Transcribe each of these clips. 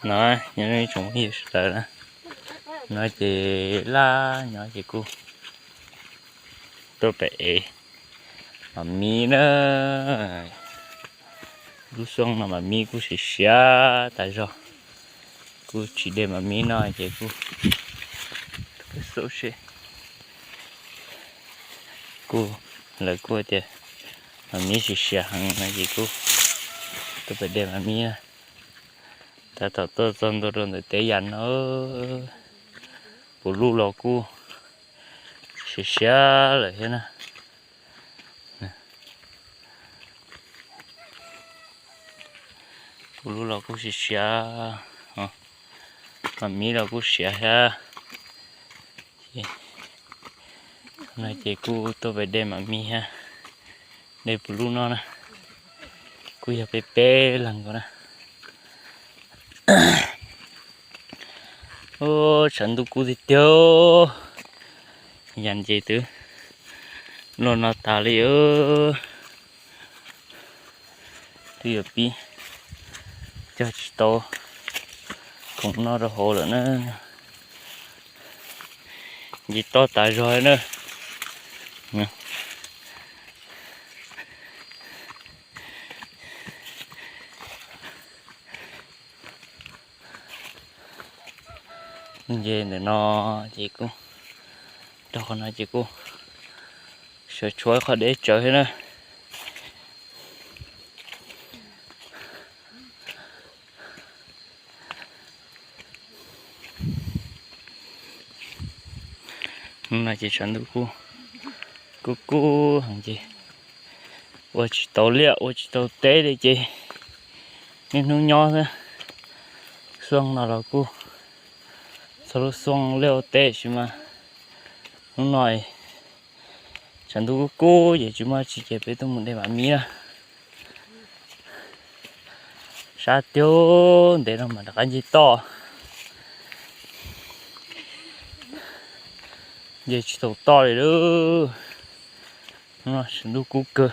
nói những chúng hiểu sợ đó nói chỉ la nói chỉ cu tôi phải mà mi nữa lúc xong là mà mi cu sẽ xả tại sao cu chỉ để mà mi nói chỉ cu cái số xe cu là cu thì mà mi sẽ xả hàng này chỉ cu tôi phải để mà mi ta thọ tôi xong tôi rồi để dành nó bù lu lò cu sẽ xả lại thế nào bù lu lò cu sẽ xả mà mi là cu xả ha này chị cu tôi phải đem mà mi ha đây bù lu nó nè cu giờ bé bé lần rồi nè ô trận tu cu thì tiêu dàn gì tứ nó tà li ơ thì ở pi cho to cũng nó ra hồ rồi nữa gì to tài rồi nữa về để nó chị cô đâu còn nói chị cô sợ chuối khỏi để chơi hết nữa là chị chọn được cô hàng chị ôi chị tàu liệu ôi chị tàu té đi chị nên nó nho thôi xuông nào là cô sau xuông leo té chứ mà nó nói chẳng đủ cô vậy chứ mà chỉ kẹp với tôi muốn để bà mía sa tiêu để nó mà cái gì to vậy chỉ tàu to rồi đó nó chẳng đủ cô cơ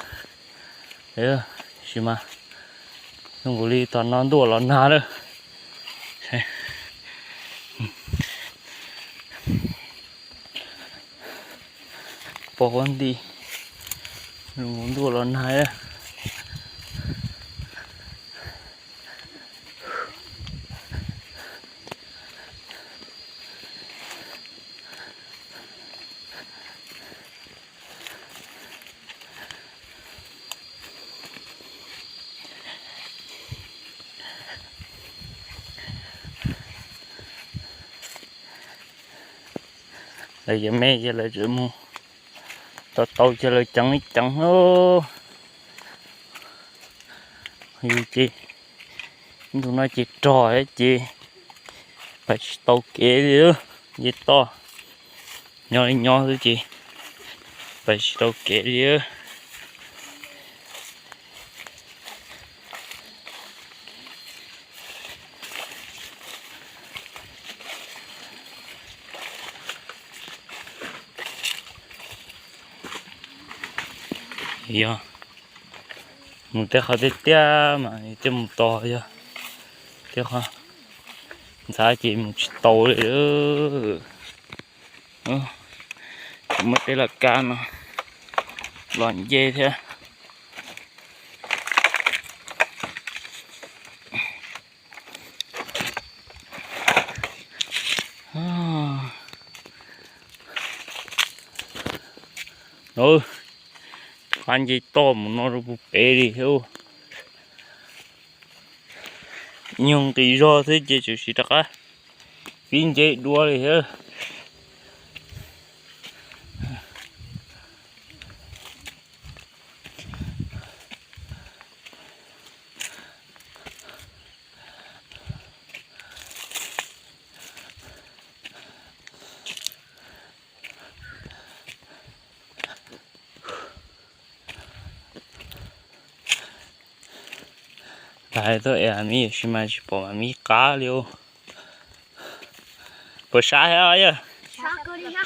đấy chứ mà không có đi toàn non đùa lon na nữa bỏ con đi muốn đùa lon na đấy đây giờ mẹ giờ lại rửa mua tao cho lại chẳng ô gì chị tụi nó chỉ trò ấy chị phải tao kia đi nữa gì to nho thôi chị phải tao kia đi nữa yeah. Một cái khó tiếp mà cái một to chứ tiếp ha giá chỉ một to nữa mất đây là can mà loạn dê thế rồi ăn gì to mà nó bự bể đi hiểu nhưng tí do thế chị chủ sĩ đặc á pin dễ đua đi hiểu tại tôi em mi chỉ mà chỉ bỏ mi cá liêu bỏ xa hết rồi à xa cơ đi ha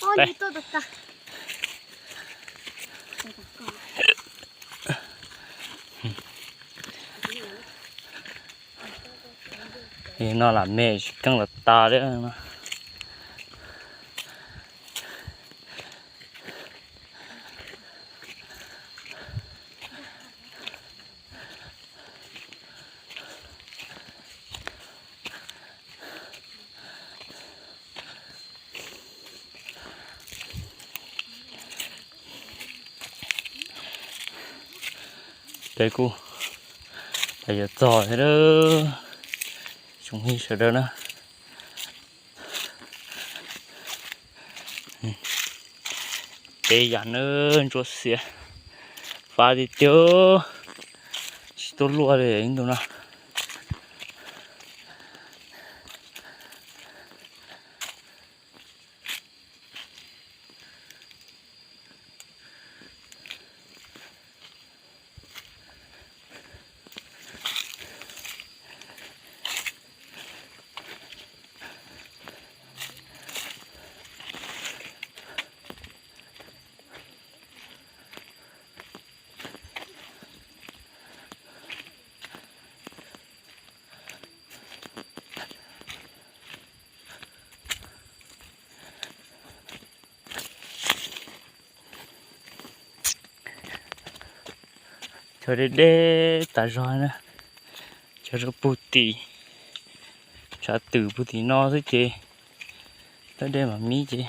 ôi tôi được ta thì nó là mẹ chỉ cần là ta đấy nó đây cô bây giờ giỏi thế đó chúng hi sợ đâu nữa đây giờ nữa cho xe pha đi chưa chỉ tôi lùa để anh đâu nào cho để ta rồi nè cho nó puti cho từ puti no thôi chị tới đây mà mi chị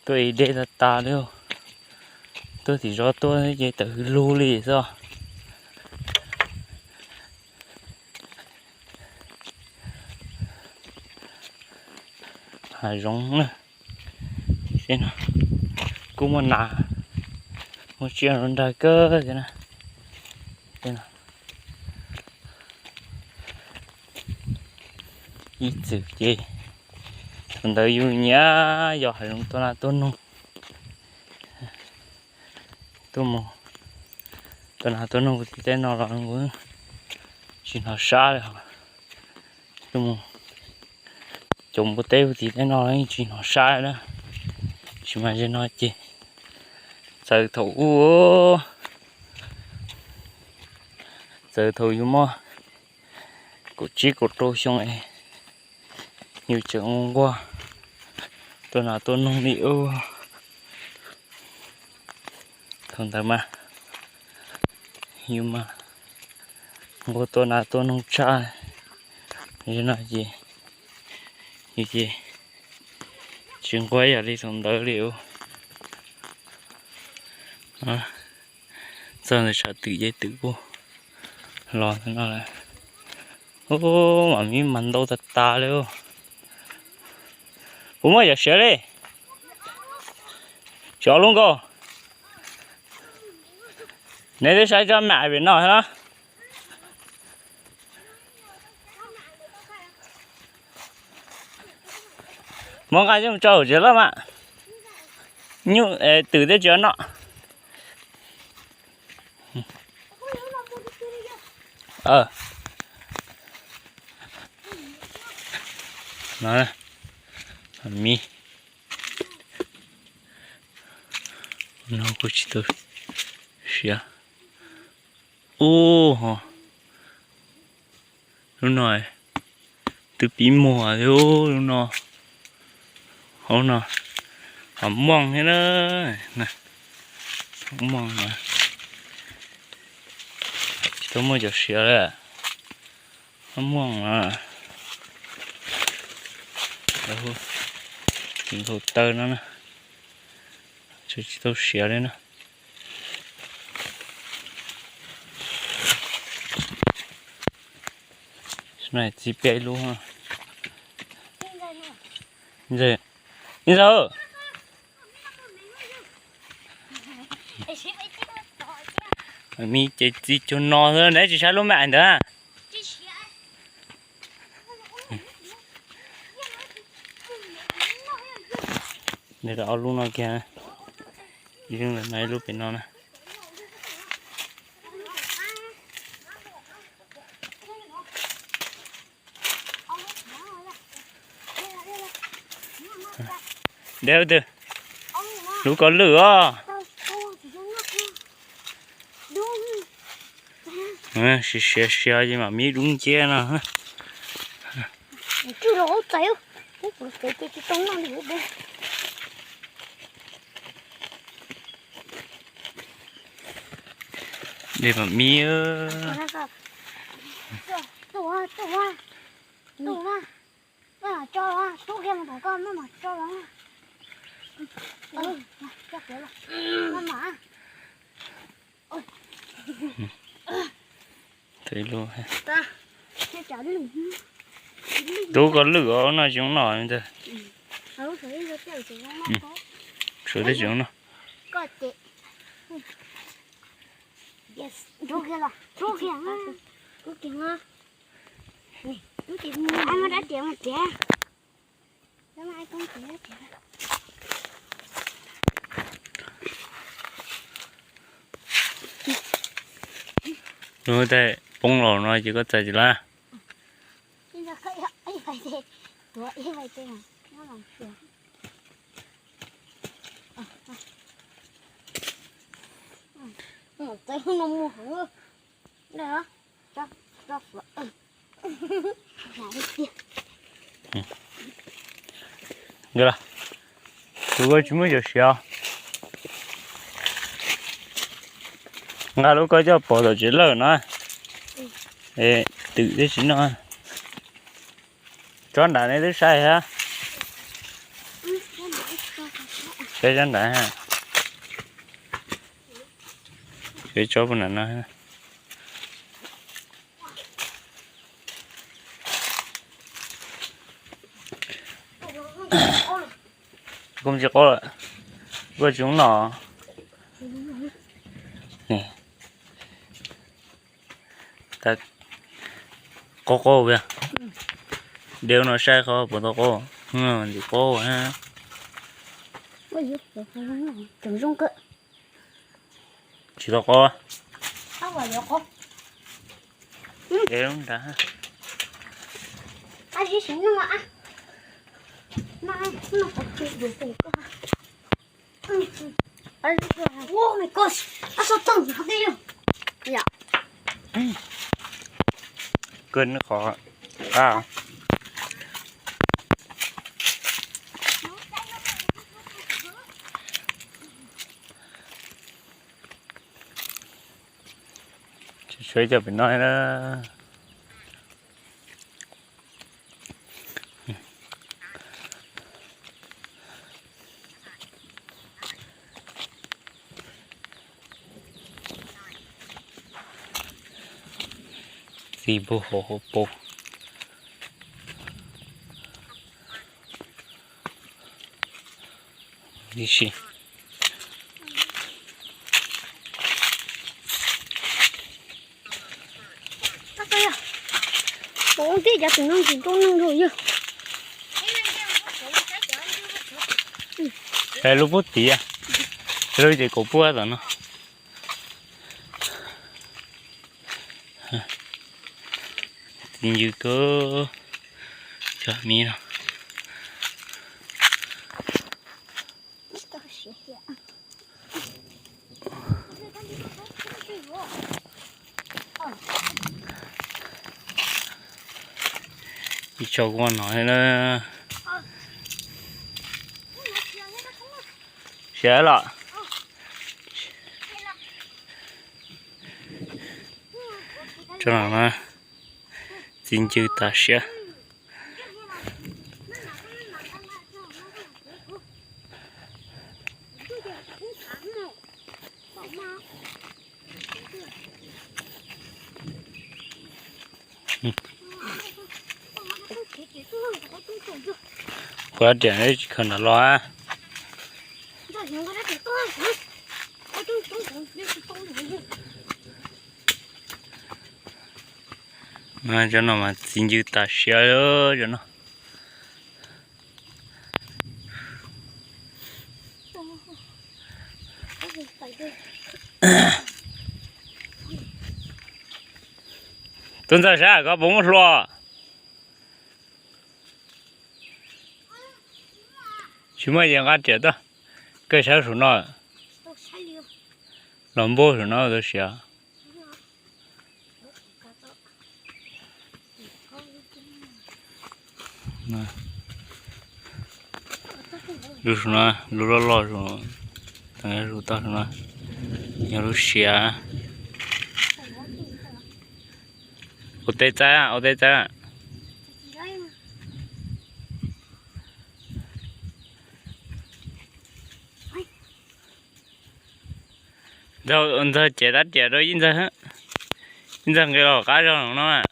tôi để ta đâu tôi thì do tôi thấy chị tự lưu lì sao hải rong nè xem nào cũng mà nà một chuyện rồi đại cơ thế này xem nào ít chữ gì thằng tới vui nhá giờ hải rong tôi là tôi nung tôi mù tôi là tôi nung thì tên nó là muốn chỉ nó xa rồi tôi mù trồng bột tê thì tên nó là chỉ nó xa đó chỉ mà cho nó chỉ sợ thủ sợ thủ như mà cổ chỉ cổ trâu xong này nhiều chuyện hôm qua tôi là tôi nông đi ưu thằng ta mà nhưng mà bố tôi là tôi nông trai như là gì như gì chuyện quay ở đi thằng đỡ liệu giờ này sợ tự dây tự vô lo thế nào này ô mà mi mặn đâu thật ta luôn bố mới giờ sửa đi sửa luôn cô nếu để sai cho mẹ bên nào hả mong ai cũng trâu chứ lắm ạ nhưng từ đấy cho nó nó này mi nó có chỉ tôi xia ô hả đúng rồi từ bí mùa thôi đúng rồi không nào hầm mong thế đó nè không mong mà tôi mới được xia đấy không mong mà đâu những hồ tơ nó nè cho tôi xia đấy nè này chỉ bé luôn ha gì như sao mi chỉ cho nó thôi đấy chỉ sao luôn mẹ nữa để đó luôn nó kìa nhưng là này lúc bên nó nè đeo từ lúc có lửa xì gì mà mi đúng che nè chưa rõ tayo cái tông nó đi đi Để mà mi ơ. cho nó số kia mà con nó mà cho nó cho kia là nó mà Thấy luôn ha. ta nó chả đi Đâu có lửa nó chúng nó như thế. nó thấy nó chơi thì nó có Sửa đấy chúng nó. có chị yes chỗ kia là chỗ kia á chỗ kia á chỗ kia ai mà đã trẻ mà trẻ đó mà ai con trẻ Rồi đây bông lò nó chỉ có chạy gì là. bây giờ ấy phải thế tuổi ấy phải thế nó làm chuyện tay không nông mua hả đây hả cho vợ nhà đi kia Được rồi. Tụi có chúng mới được xíu. Ngã lúc có cho bỏ đồ chỉ lợn nó. Ê, tự thế chính nó. Chọn đá này rất sai ha. Cái chọn đá ha. Cái chỗ bên này nó ha. Không chỉ có là có chúng nó. Nè. Ta có kìa. Đều nó sai khó bỏ tao có. Thì có ha. bây giờ phải không tưởng rung cỡ Chỉ tao có. tao vào đó có Đều đã. ai đi xin nó mà nó có chuyện được cái oh my gosh I saw tongue how dare you dạ Cơn nó khó. À. Suy cho mình nói đó. Gì bố hổ bố. Đi xí. bố tí giờ tụi nó chỉ trong nông rồi chứ Cái lúc bút tí à. Rồi thì cổ búa rồi nó. Như có cho mi nào. Đi cho con nói là sẽ lọ. Cho nó mà xin chữ ta sẽ. Quá trẻ đấy không là lo. Mà cho nó mà xin chữ ta sẽ đó cho nó. Tuần sau sao có bốn lo. Chúng màyยังăn chết đó. Cái sao số nó. Làm bố số nó đó xíu. nè lúc nó lúc đó lo rồi thằng lúc đó nó nhà lúc xia ở đây cha ở đây cha đâu anh ta chạy đắt chạy rồi in ra cái lò cá cho nó à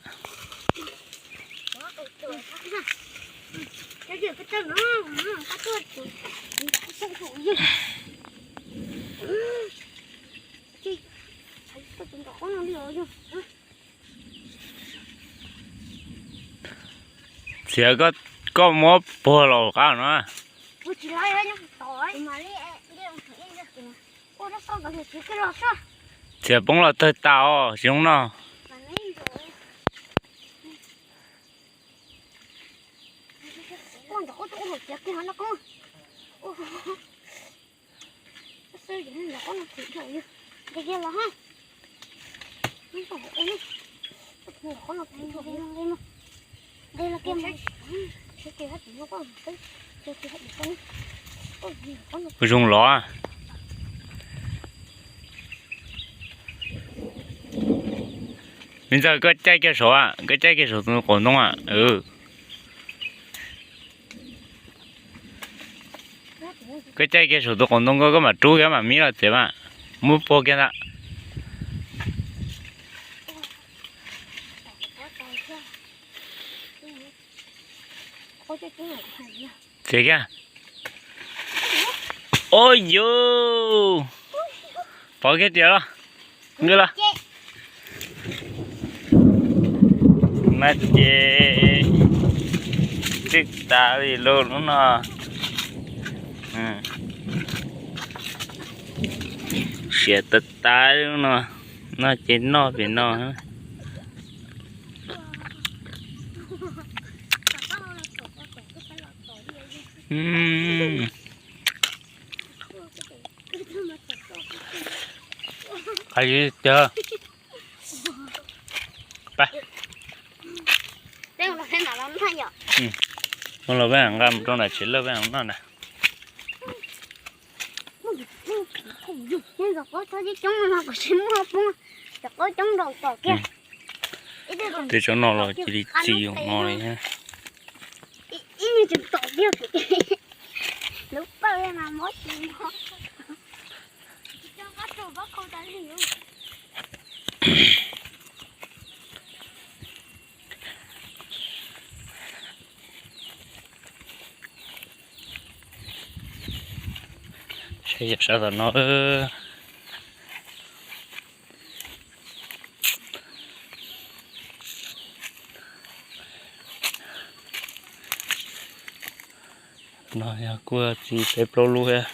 thì có một bộ lò cá nữa thì bông là tới tao chúng nó con đó có chỗ chết cái nó con xây dựng là con nó chịu rồi cái kia là ha nó phải con nó thành rồi đây là kem cái kia hết nó có cái kia hết cái dùng lò à bây giờ cái trái cái số à cái trái cái số nó còn đúng à cái trái cái số nó còn đúng cái mà chú cái mà mi là thế mà mua bao cái đó thế kia ôi yo bao cái gì đó nghe là mà chế chiếc ta đi luôn nó sẽ tật ta luôn nó chết nó vì nó cái gì chưaไป đây là cái nào nó thay nhở con là bé hàng gam trong này chỉ là bé hàng nó này nhưng có cho đi chống nó có xin mua không có chống đầu tỏ kia thì cho nó là chỉ đi chỉ dùng nó này ha như chừng tỏ kia lúc bao giờ mà mất gì nó cho bắt đầu bắt câu trả hiểu sẽ sao là nó ya qua chỉ phải pro luôn ha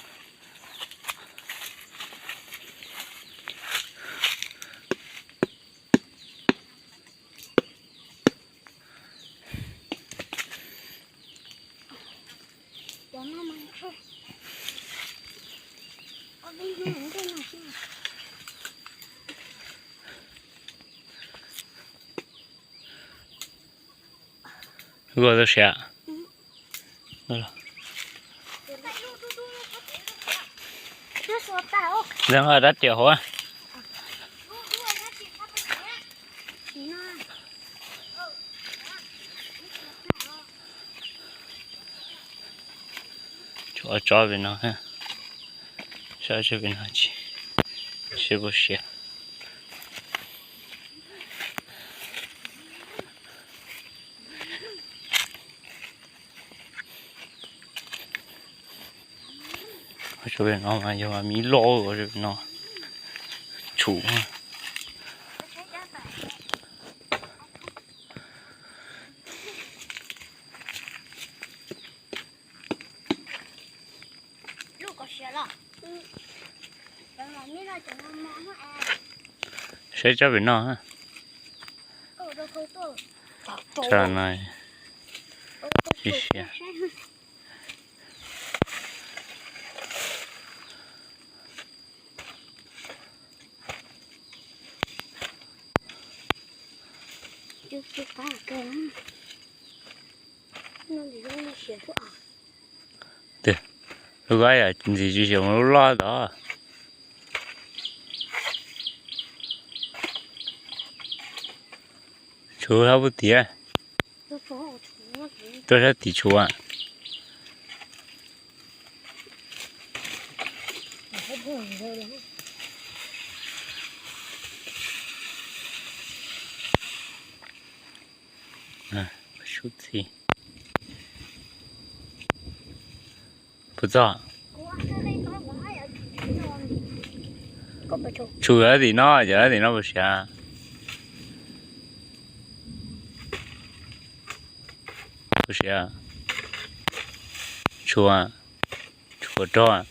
gọi là sẽ đang ở đất tiểu hả cho bên nó ha cho bên nó chỉ có xe cho bên nó mà giờ mì lô rồi nó chủ sẽ cho bên nó ha cho này xe chưa phá cái nó để 结束啊。如果呀，你就想我拉倒。球还不低，都说好吃了，多少地球啊？还不能喝了。手机不早，球在地哪？就在地哪不是啊？不是啊？球啊，球找啊？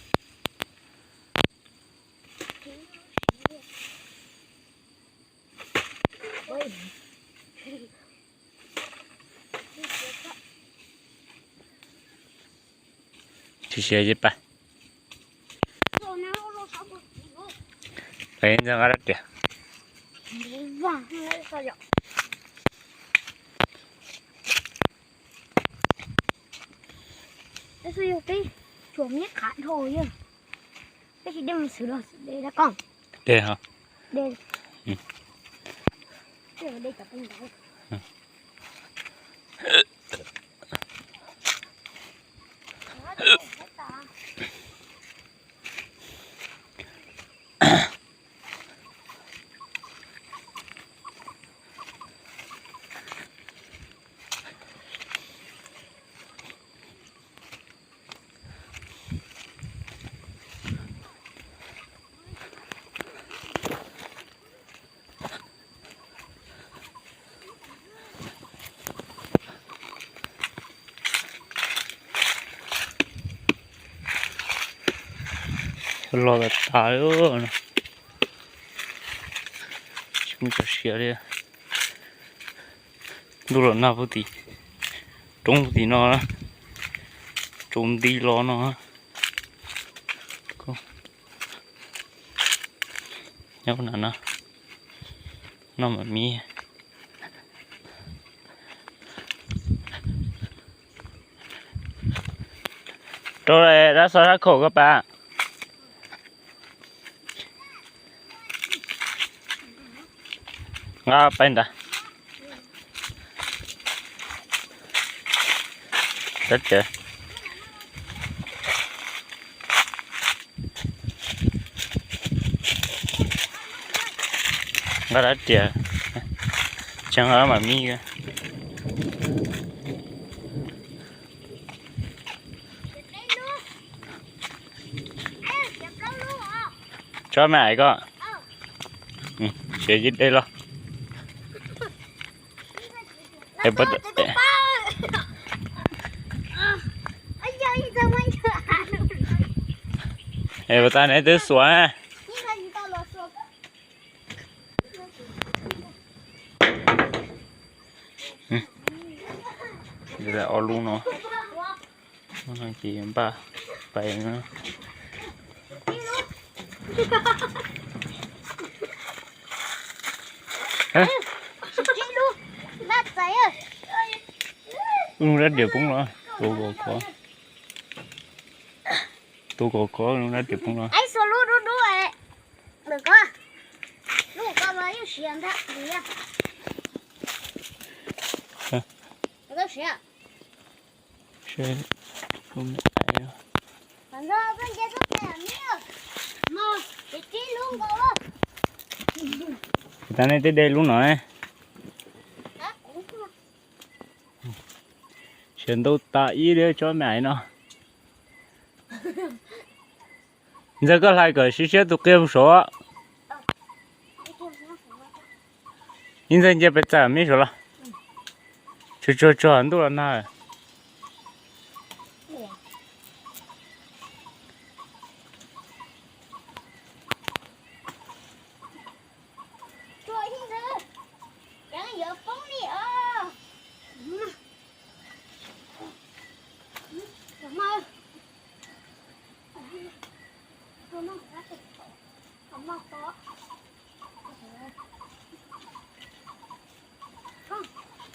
去写去办。反正俺这点。这是有被左面砍头呀，这是这么死了，这个杠，对哈。对，这个得找不着。老的大哟，什么叫写的？都了那不地，中不地那，中地了那，要不然呢？那么密。到嘞，咱说啥口个班？俺班的。这。俺这，讲俺妈咪个。cho mẹ có sẽ đây lo em bắt em bắt này tới xuống đây là luôn nó đang chỉ ba bảy nữa hả? Luôn rất đẹp cũng rồi, tôi có luôn rất đẹp cũng rồi. Ai số lú đu đu ấy, được không? Lú có bao nhiêu tiền đó, gì à? Được không tiền? Sẽ không phải. Còn rồi bên kia số tiền nhiều, mà để chi luôn có không? Ta này tới đây luôn rồi. Chuyện đâu ta ý để cho mẹ nó. Giờ có hai cái xí xíu tụi kêu số. Nhưng giờ giờ bây giờ mấy số là. Cho anh tôi là nào.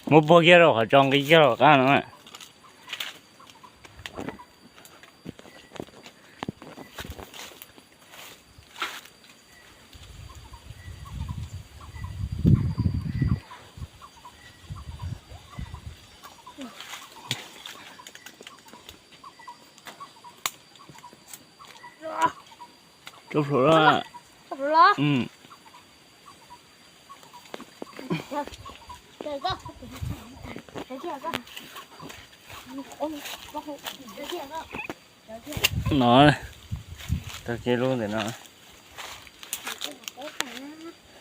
Một bộ kia rồi trong cái kia rồi cả nữa. chụp rồi đó. Chụp rồi đó. Ừ. Trời cơ. Trời kia cơ. Ôi, bác hộ. Trời kia cơ. Trời kia. Nó này. Tao chơi luôn để nó.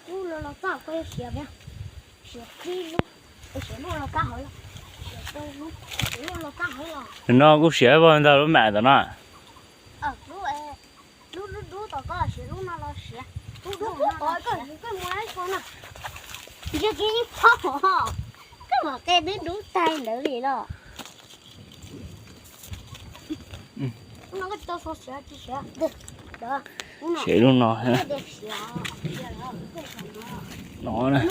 Lu lo tao quay xìa nha. Xìa đi luôn. Xìa lo tao hỏi là. Xìa luôn. Lu lo tao hỏi là. Nó cũng xỉa vào tao nó mẹ tao nó. Lu tao có xìa lu nó lo xìa. Lu có cái máy con à. Giờ cái phao. Cái mà cái đứa đú tay nữa gì đó. Nó cái tao xìa chứ xìa. Được. Đó. Xỉa luôn nó ha. Nó này.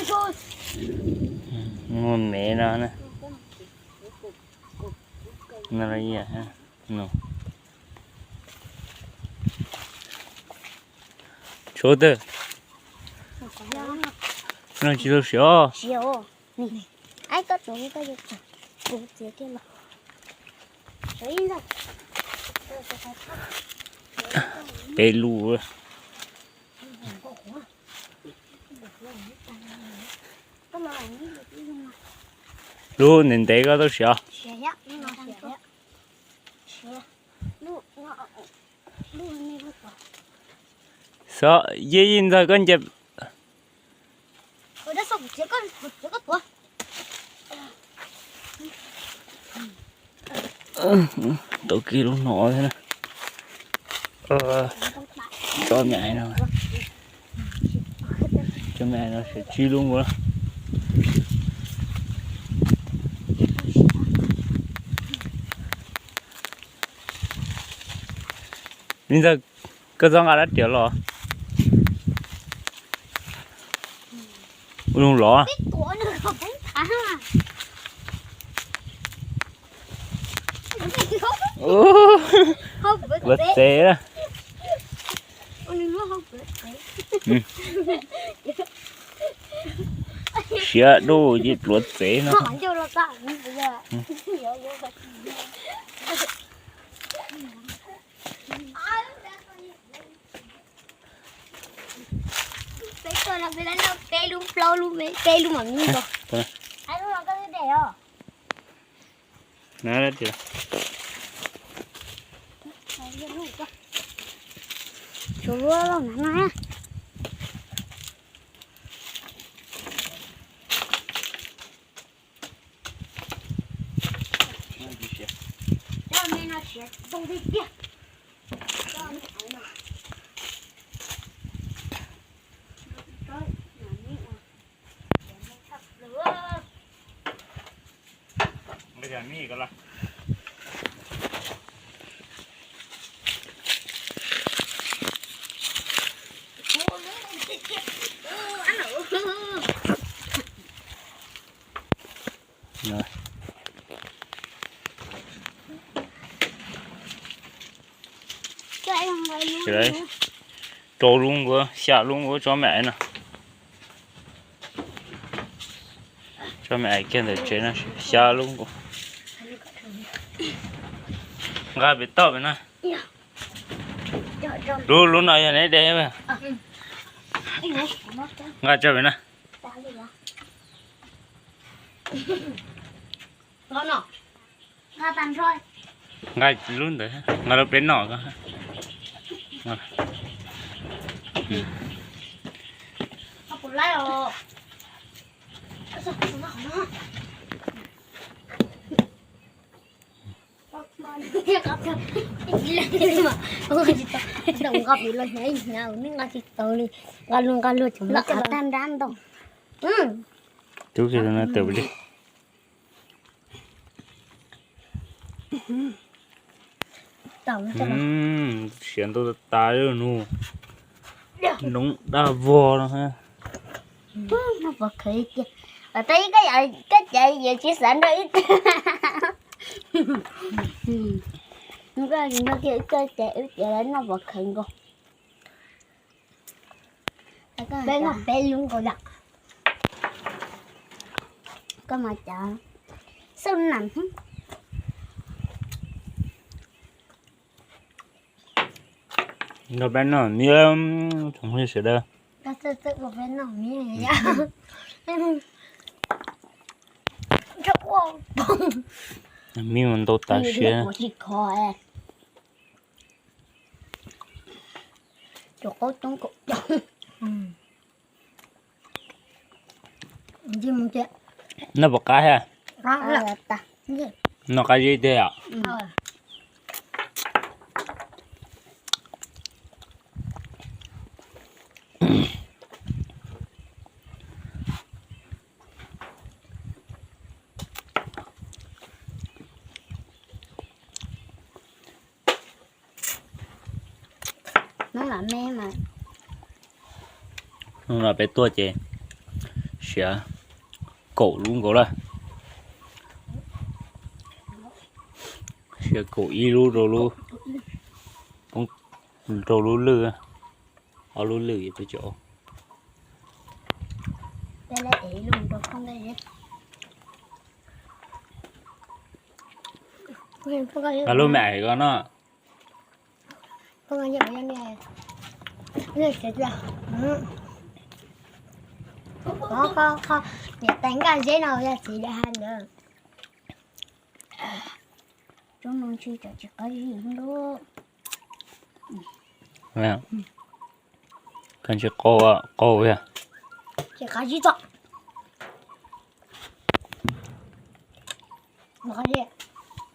Ngon mẹ nó nè. Nó là gì ha? Nó. Số tư. Nó chỉ được xỉa. Xỉa. Nè. Ai có chúng ta được. Bố chế kia mà. Đấy rồi. Bê lù rồi. Lù nên té có đâu xỉa. Xỉa nhá. Nó xỉa nhá. Xỉa. Lù này vô quả. Sợ dễ nhìn rồi con chụp. Ôi đã xong chế có tuổi. Tụi kia luôn nọ thế này. Cho mẹ nó. Cho mẹ nó sẽ chi luôn quá. Bây giờ cái dòng đã tiểu rồi. Luôn lỏ. Cái tuổi nữa không phải thả ha. Không phải Vật tế đó. Ôi nó không phải. Xỉa đồ gì luật tế nó. Hỏi cho nó tạo bây giờ. Cái coi là cái đó nó tê luôn flow luôn vậy, tê luôn mà như rồi. Ai nó làm cái gì để à? Nó đó chưa. Chú luôn nó nói. Cho mẹ nó sẽ tung đi kia. Cho nó thấy mà. Bây giờ mi cái là. Rồi. Cái đấy trâu luôn vừa xả luôn vừa cho mẹ nè, cho mẹ kia để chế nó xả luôn cũng gà bị to vậy nè luôn luôn nói này đây mà gà cho vậy nè nó gà tàn rồi gà luôn đấy gà đâu đến nọ cơ không lấy rồi đồng gặp đi lên này nào nó ngắt thịt tơi gà luôn chúng nó tan đan đâu chú kia nó tự đi xiên tôi ta rồi nu nóng đa vò nó ha nó vật khí kia và thấy cái chạy về chia sẻ đấy nó kia cái chạy đấy nó vật khí cô bên nó bên luôn cô đặt có mà chợ sao nằm nó bên nó mía không biết gì đâu ta tự một bên nòng như này nhá chỗ mía mình đâu ta xé của chị khó à chỗ có trong cổ gì muốn chết nó bọc cá ha là ta nó cái gì thế à nó là mẹ mà nó là bé tua chị xé cổ luôn cổ là xé cổ y luôn rồi luôn không rồi luôn lừa ở luôn lừa vậy tôi chỗ đây là ý luôn được không đây hết alo mẹ con nó không ăn gì này này chết rồi không để đánh cái dễ nào ra chỉ để ăn được chúng nó chưa chỉ có gì luôn mẹ cần chỉ cô vậy chỉ có gì thôi mà cái gì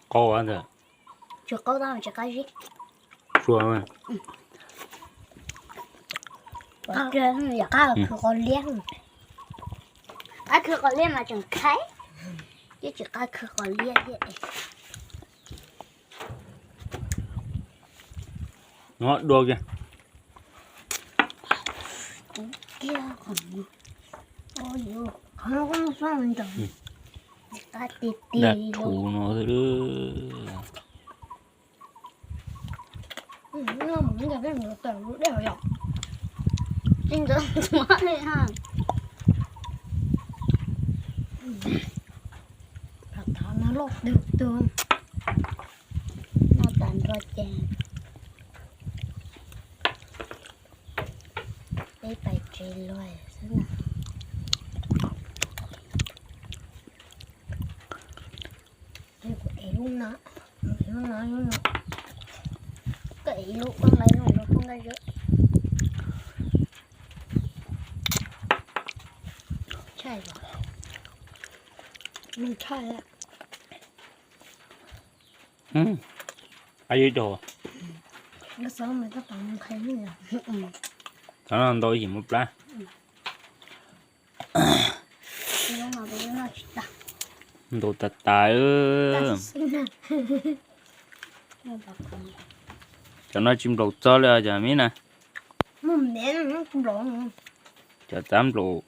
cô ăn rồi chỉ có đâu chỉ có gì chua mà cái này là cái con liếng cái con liếng mà chẳng khai chứ chỉ cái con liếng vậy nó đua kìa kia còn ôi dồi không có sao mình chẳng cái tì đặt thủ nó thứ nó mà cái cái người tự đều rồi chính giờ quá này ha thật nó lột được tương nó tàn ra chèn đây phải chơi loài thế nào đây của ấy luôn nó cái lúc con lấy luôn nó không ra nữa chạy rồi mình chạy lại ai dưới đồ nó sớm mình các bạn thấy nữa nó ăn tôi gì một lá thì lúc nào bây giờ nó chỉ đặt đồ tạt tài ơ cho nó chim đầu to lên giờ mấy nè mồm nén nó cũng rõ nữa cho 8 độ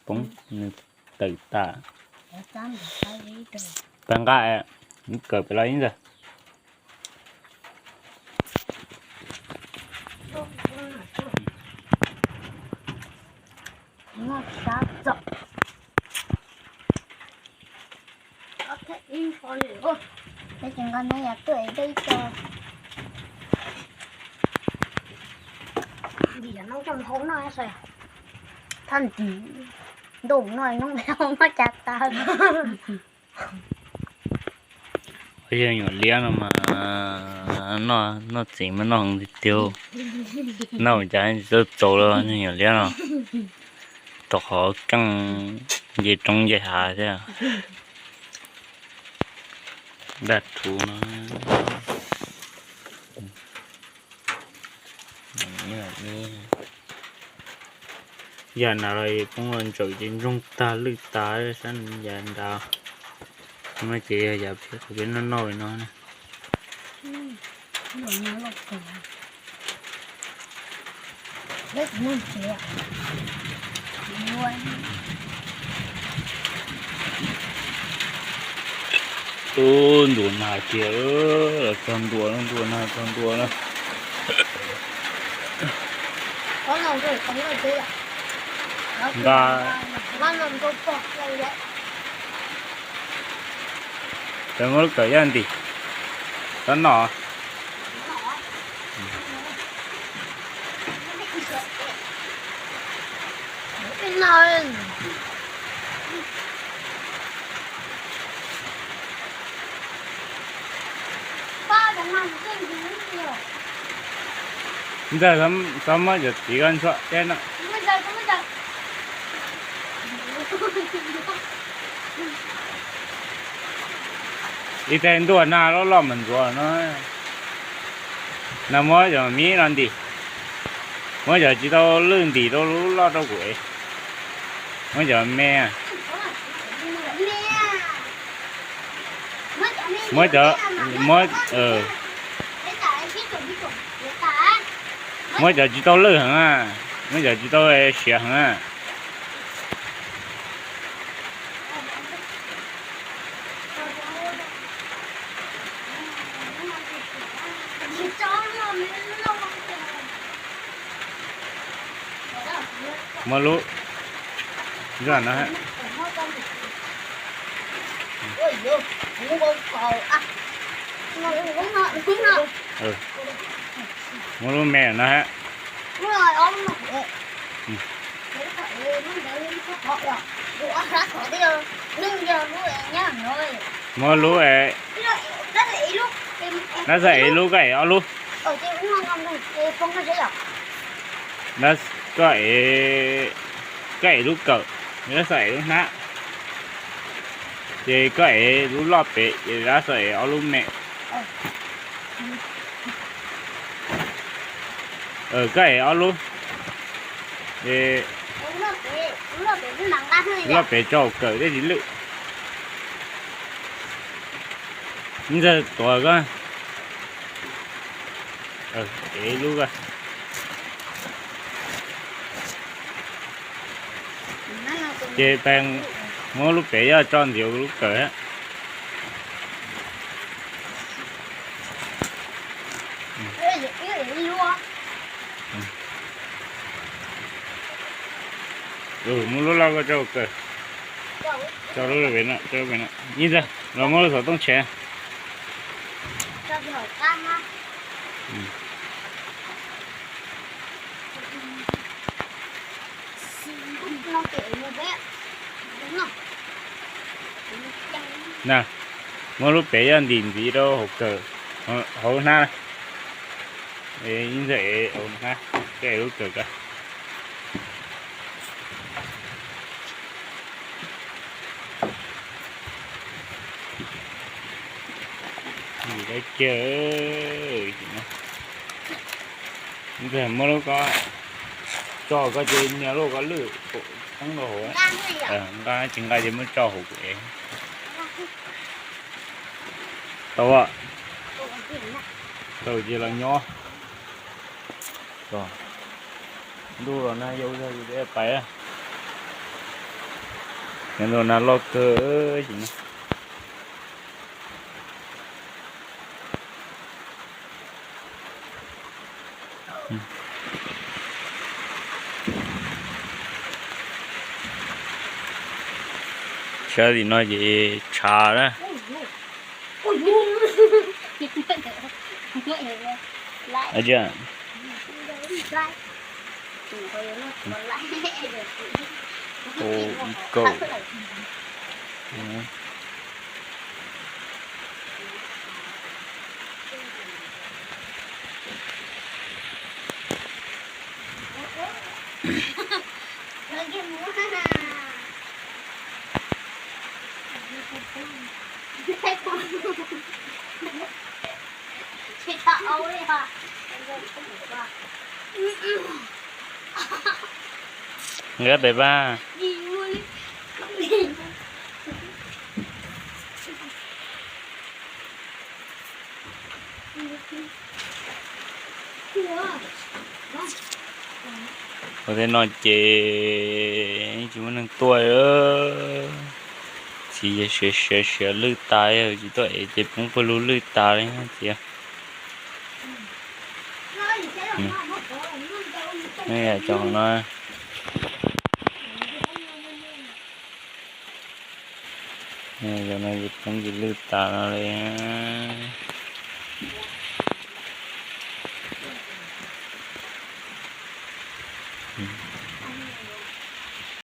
bóng tự ta để tám để cái gì rồi tăng cái cờ phải lấy rồi nó sát rộng có thể in phó liệu đây chẳng con này là tuổi đây cho vì nó trong hố nó rồi thân chỉ đủ nói nó béo nó chặt ta bây giờ nhỏ lia mà nó chỉ mà nó không tiêu nó không trái nó trâu rồi nhỏ lia nó tao họ căng gì trong gì hạ thế à đặt thủ nó như giờ nào rồi cũng ăn trội trên rong ta lư ta sẵn giờ đào mà chị giờ biết nó nổi nó nè nó lọc rồi đấy nên chị ạ đùa nào chị ơi con đùa nào con đùa nó có nào rồi có nào chơi ạ và con làm tôi bọt đây đấy tao ngồi cái gì đi tao nọ rồi. Ba đừng làm cái gì nữa. 진짜 잠깐만 저 시간 줘 되나 Bây giờ. 이때 또 나로 라면 좋아 너 나뭐 저 미란디 뭐저 지도 른디 도 루라도 quỷ 뭐저 mẹ mới chợ mới mới giờ chỉ tao lư hả mới giờ chỉ tao xỉa hả mà lú giờ nó hả ừ mà lú mẹ nó hả mà lú ấy nó dậy lú cái ở lú nó cái lú cỡ nó dậy lú nát thì cái lú lọp bể thì nó dậy ở lú mẹ cái ở lú thì lọp bể cho cỡ cái gì lự giờ tuổi cơ để lú cơ chế bèn mua lúc bể cho tròn nhiều lúc cỡ á mua lúc lao cái cho cỡ cho lúc bể nè nhìn ra rồi mua lúc tông chè nè mua lúc bể ăn điểm gì đâu hộp cờ hộp na để như vậy hộp na cái lúc cờ cả gì đấy chơi như vậy mua lúc có cho cái gì nhà lúc có lử thắng đồ hổ cái chừng cái gì mới cho hổ vậy tao ạ tao chỉ là nhỏ rồi đu rồi na vô ra để phải á nên rồi na lo cơ gì nữa sao thì nói gì trà đó ở chưa cô chị thợ ấu đi hả nghe bé ba có thể nói chế chỉ muốn tuổi chỉ sẽ lư tai rồi chỉ tuổi chỉ cũng phải lư tai đấy chị này là chọn nó này giờ này cũng chỉ lư tai nó đây